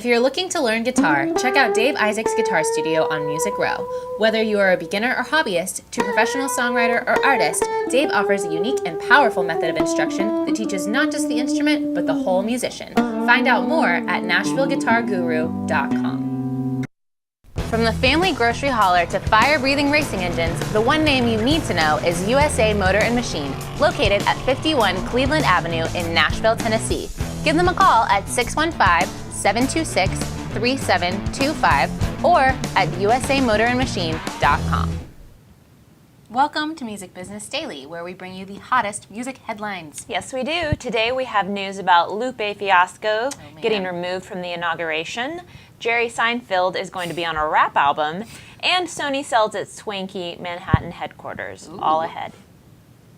you're looking to learn guitar, check out Dave Isaac's Guitar Studio on Music Row. Whether you are a beginner or hobbyist, to professional songwriter or artist, Dave offers a unique and powerful method of instruction that teaches not just the instrument, but the whole musician. Find out more at NashvilleGuitarGuru.com. From the family grocery hauler to fire-breathing racing engines, the one name you need to know is USA Motor and Machine, located at 51 Cleveland Avenue in Nashville, Tennessee. Give them a call at 615-726-3725 or at usamotorandmachine.com. Welcome to Music Business Daily, where we bring you the hottest music headlines. Yes, we do. Today we have news about Lupe Fiasco getting removed from the inauguration. Jerry Seinfeld is going to be on a rap album, and Sony sells its swanky Manhattan headquarters. Ooh. All ahead.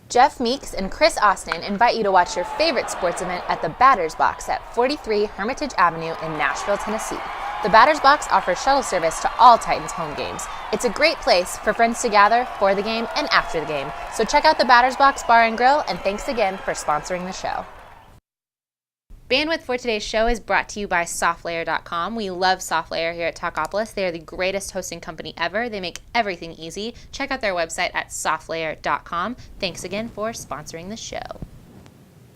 Jeff Meeks and Chris Austin invite you to watch your favorite sports event at the Biebers Box at 43 Hermitage Avenue in Nashville, Tennessee. The Biebers Box offers shuttle service to all Titans home games. It's a great place for friends to gather for the game and after the game. So check out the Biebers Box Bar and Grill, and thanks again for sponsoring the show. Bandwidth for today's show is brought to you by SoftLayer.com. We love SoftLayer here at Talkopolis. They are the greatest hosting company ever. They make everything easy. Check out their website at SoftLayer.com. Thanks again for sponsoring the show.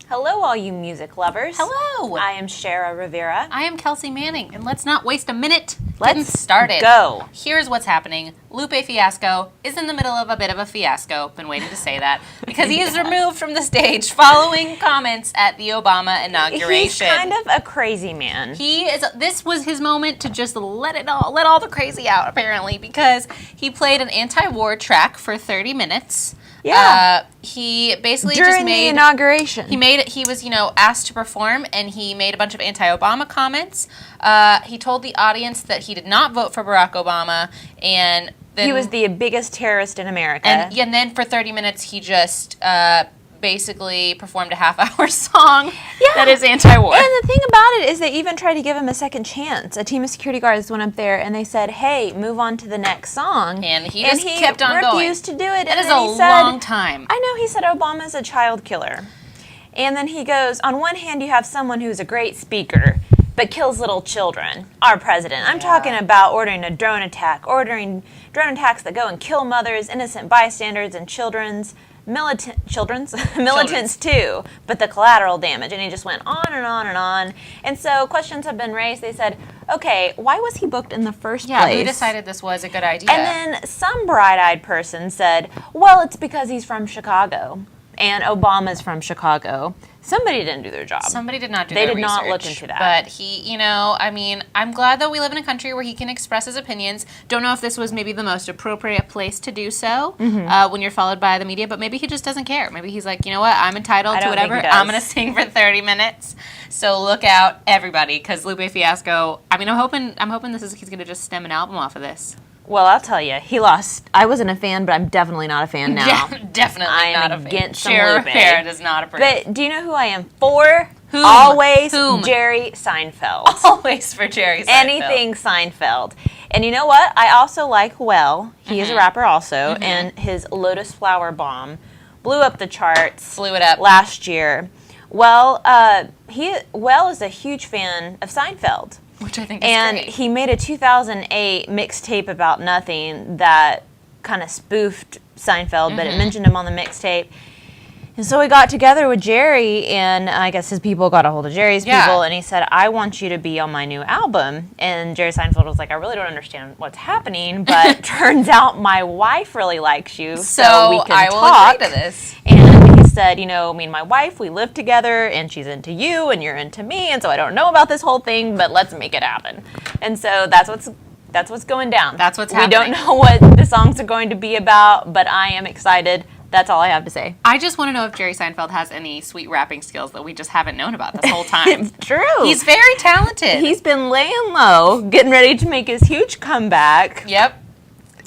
Hello, all you music lovers. Hello. I am Shara Rivera. I am Kelsey Manning, and let's not waste a minute. Let's start it. Go. Here's what's happening. Lupe Fiasco is in the middle of a bit of a fiasco. Been waiting to say that because he is removed from the stage following comments at the Obama inauguration. He's kind of a crazy man. This was his moment to just let all the crazy out, apparently, because he played an anti-war track for 30 minutes. Yeah. He basically during the inauguration. He was, asked to perform, and he made a bunch of anti-Obama comments. He told the audience that he did not vote for Barack Obama, and then he was the biggest terrorist in America. And then for 30 minutes, he just basically performed a half-hour song that is anti-war. And the thing about it is they even tried to give him a second chance. A team of security guards went up there and they said, hey, move on to the next song. And he just kept on going. He refused to do it. That is a long time. I know, he said Obama's a child killer. And then he goes, on one hand, you have someone who's a great speaker, but kills little children. Our president. I'm talking about ordering a drone attack, ordering drone attacks that go and kill mothers, innocent bystanders, and militants too, but the collateral damage. And he just went on and on and on. And so questions have been raised. They said, okay, why was he booked in the first place? Yeah, who decided this was a good idea? And then some bright-eyed person said, well, it's because he's from Chicago, and Obama's from Chicago. Somebody didn't do their job. Somebody did not do their research. They did not look into that. But he, I'm glad that we live in a country where he can express his opinions. Don't know if this was maybe the most appropriate place to do so when you're followed by the media, but maybe he just doesn't care. Maybe he's like, you know what, I'm entitled to whatever. I'm going to sing for 30 minutes. So look out, everybody, because Lupe Fiasco, I'm hoping he's going to just stem an album off of this. Well, I'll tell you, he lost. I wasn't a fan, but I'm definitely not a fan now. Definitely not a fan. Against Shara Lupe. Rivera does not approve. But do you know who I am for? Whom? Always Jerry Seinfeld. Always for Jerry Seinfeld. Anything Seinfeld. And you know what? I also like Well. He is a rapper also, and his Lotus Flower Bomb blew up the charts. Blew it up last year. Well, Well is a huge fan of Seinfeld. Which I think is great. And he made a 2008 mixtape about nothing that kind of spoofed Seinfeld, but it mentioned him on the mixtape. And so he got together with Jerry, and I guess his people got a hold of Jerry's people, and he said, I want you to be on my new album. And Jerry Seinfeld was like, I really don't understand what's happening, but turns out my wife really likes you, so we can talk. Agree to this. And he said, me and my wife, we live together, and she's into you, and you're into me, and so I don't know about this whole thing, but let's make it happen. And so that's what's going down. That's what's happening. We don't know what the songs are going to be about, but I am excited. That's all I have to say. I just want to know if Jerry Seinfeld has any sweet rapping skills that we just haven't known about this whole time. It's true. He's very talented. He's been laying low, getting ready to make his huge comeback. Yep.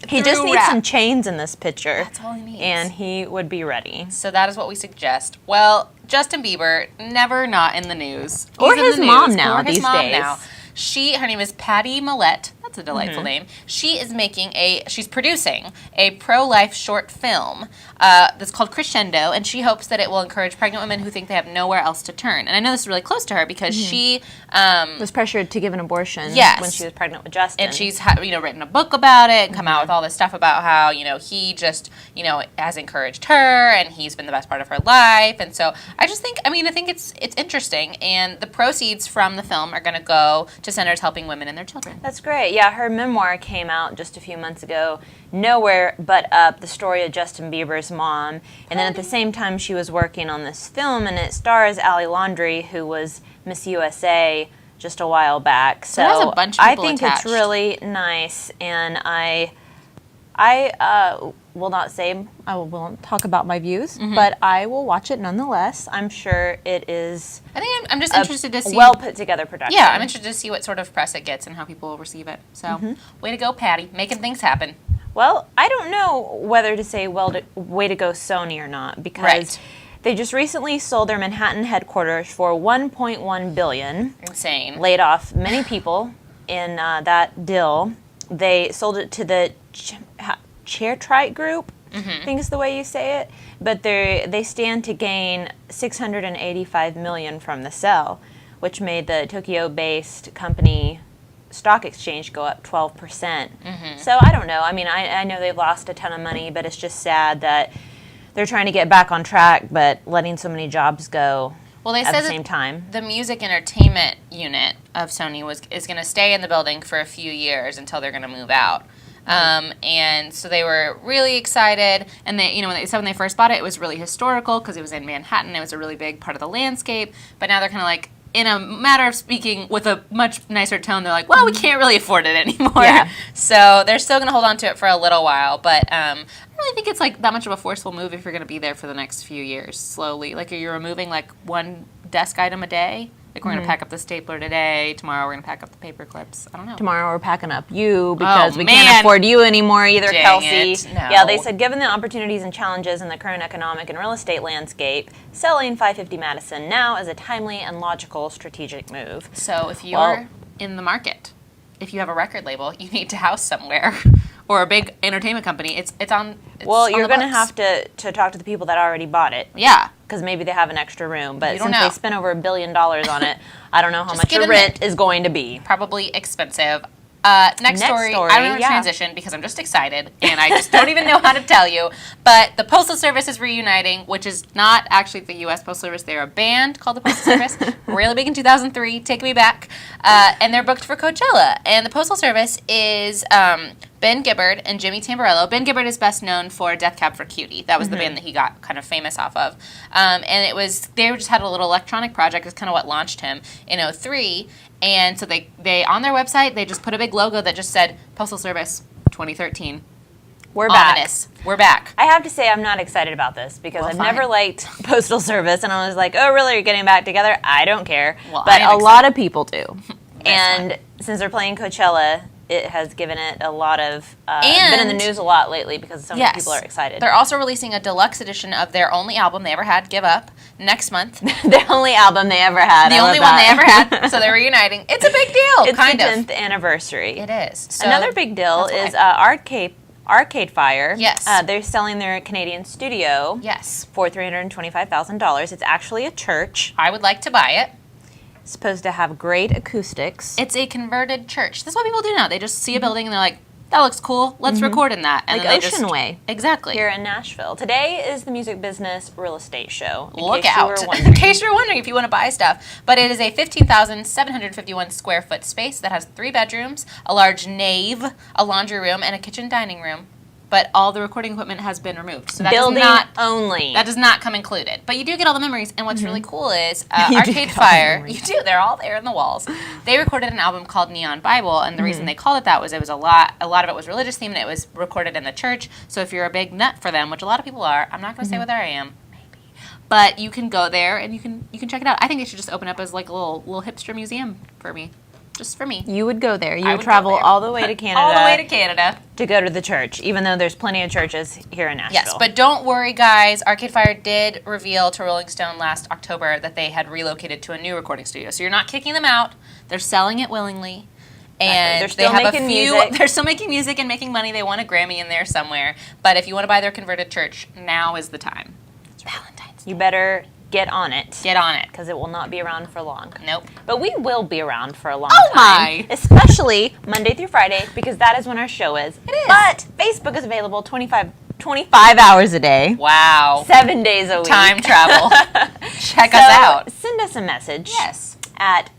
He just needs some chains in this picture. That's all he needs. And he would be ready. So that is what we suggest. Well, Justin Bieber, never not in the news. Or his mom now these days. Her name is Patty Millette. It's a delightful name. She's producing a pro-life short film that's called Crescendo, and she hopes that it will encourage pregnant women who think they have nowhere else to turn. And I know this is really close to her because she was pressured to give an abortion when she was pregnant with Justin. And she's written a book about it and come out with all this stuff about how, he just, has encouraged her and he's been the best part of her life. And so I just think, I think it's interesting. And the proceeds from the film are going to go to centers helping women and their children. That's great. Yeah, her memoir came out just a few months ago, Nowhere But Up, the story of Justin Bieber's mom. And then at the same time she was working on this film, and it stars Allie Laundrie, who was Miss USA just a while back. So it has a bunch of people I think attached. It's really nice, and I will not say, I won't talk about my views, but I will watch it nonetheless. I'm sure it is. I think I'm just interested to see well put together production. Yeah, I'm interested to see what sort of press it gets and how people will receive it. So, way to go, Patty, making things happen. Well, I don't know whether to say way to go Sony or not, because they just recently sold their Manhattan headquarters for $1.1 billion. Insane. Laid off many people in that deal. They sold it to the Chairtrite Group, I think is the way you say it. But they stand to gain $685 million from the sale, which made the Tokyo-based company stock exchange go up 12%. So I don't know. I know they've lost a ton of money, but it's just sad that they're trying to get back on track, but letting so many jobs go at the same time. The music entertainment unit of Sony is going to stay in the building for a few years until they're going to move out. And so they were really excited, and they, when they first bought it, it was really historical because it was in Manhattan. It was a really big part of the landscape. But now they're kind of like, in a matter of speaking, with a much nicer tone, they're like, well, we can't really afford it anymore. Yeah. So they're still going to hold on to it for a little while. But I don't really think it's like that much of a forceful move if you're going to be there for the next few years, slowly. Like, you're removing like one desk item a day. Like, we're going to pack up the stapler today. Tomorrow we're going to pack up the paper clips. I don't know. Tomorrow we're packing up you because we can't afford you anymore either, Dang Kelsey. it. No. Yeah, they said given the opportunities and challenges in the current economic and real estate landscape, selling 550 Madison now is a timely and logical strategic move. So if you're in the market, if you have a record label, you need to house somewhere, or a big entertainment company, it's on. You're going to have to talk to the people that already bought it. Yeah. Because maybe they have an extra room. But since know. they spent over $1 billion on it, I don't know how much your rent is going to be. Probably expensive. Next story. I don't want to transition because I'm just excited, and I just don't even know how to tell you. But the Postal Service is reuniting, which is not actually the U.S. Postal Service. They're a band called the Postal Service, really big in 2003, Take Me Back, and they're booked for Coachella. And the Postal Service is Ben Gibbard and Jimmy Tamborello. Ben Gibbard is best known for Death Cab for Cutie. That was the band that he got kind of famous off of. And they just had a little electronic project. It's kind of what launched him in 2003. And so they on their website, they just put a big logo that just said Postal Service 2013. We're back. Ominous. We're back. I have to say I'm not excited about this because I've never liked Postal Service, and I was like, oh, really, you're getting back together? I don't care. Well, but a lot of people do. And since they're playing Coachella, it has given it a lot of, been in the news a lot lately because so many people are excited. They're also releasing a deluxe edition of their only album they ever had, Give Up, next month. The only album they ever had. The only one they ever had. So they're reuniting. It's a big deal, it's kind of. It's the 10th anniversary. It is. So another big deal is Arcade Fire. Yes. They're selling their Canadian studio. Yes. For $325,000. It's actually a church. I would like to buy it. It's supposed to have great acoustics. It's a converted church. That's what people do now. They just see a building and they're like, that looks cool. Let's record in that. And like Ocean Way. Exactly. Here in Nashville. Today is the Music Business Real Estate Show. Look out. In case you're wondering if you want to buy stuff. But it is a 15,751 square foot space that has 3 bedrooms, a large nave, a laundry room, and a kitchen dining room. But all the recording equipment has been removed. So that Building only. That does not come included. But you do get all the memories. And what's really cool is Arcade Fire. You do. They're all there in the walls. They recorded an album called Neon Bible. And the reason they called it that was it was a lot of it was religious themed. And it was recorded in the church. So if you're a big nut for them, which a lot of people are, I'm not going to say whether I am. Maybe. But you can go there and you can check it out. I think they should just open up as like a little hipster museum for me. Just for me. You would go there. You would travel all the way to Canada. All the way to Canada. To go to the church, even though there's plenty of churches here in Nashville. Yes, but don't worry, guys. Arcade Fire did reveal to Rolling Stone last October that they had relocated to a new recording studio. So you're not kicking them out. They're selling it willingly. And They're still they have making music. They're still making music and making money. They won a Grammy in there somewhere. But if you want to buy their converted church, now is the time. It's Valentine's Day. You better get on it. Get on it. Because it will not be around for long. Nope. But we will be around for a long Oh time. my! Especially Monday through Friday, because that is when our show is. It is. But Facebook is available 25 hours a day. Wow. 7 days a week. Time travel. Check us out. Send us a message. Yes. At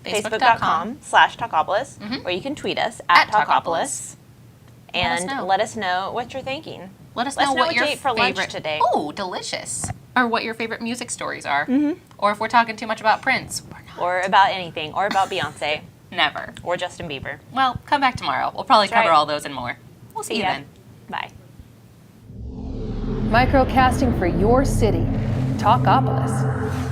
Facebook.com. facebook.com/Talkopolis, or you can tweet us at Talkopolis. And know. let us know what you're thinking. Let us Let know us know what you your ate for favorite lunch today. Oh, delicious. Or what your favorite music stories are. Mm-hmm. Or if we're talking too much about Prince. Or not. Or about anything. Or about Beyonce. Never. Or Justin Bieber. Well, come back tomorrow. We'll probably That's cover right. all those and more. We'll see you ya. then. Bye. Microcasting for your city. Talkopolis.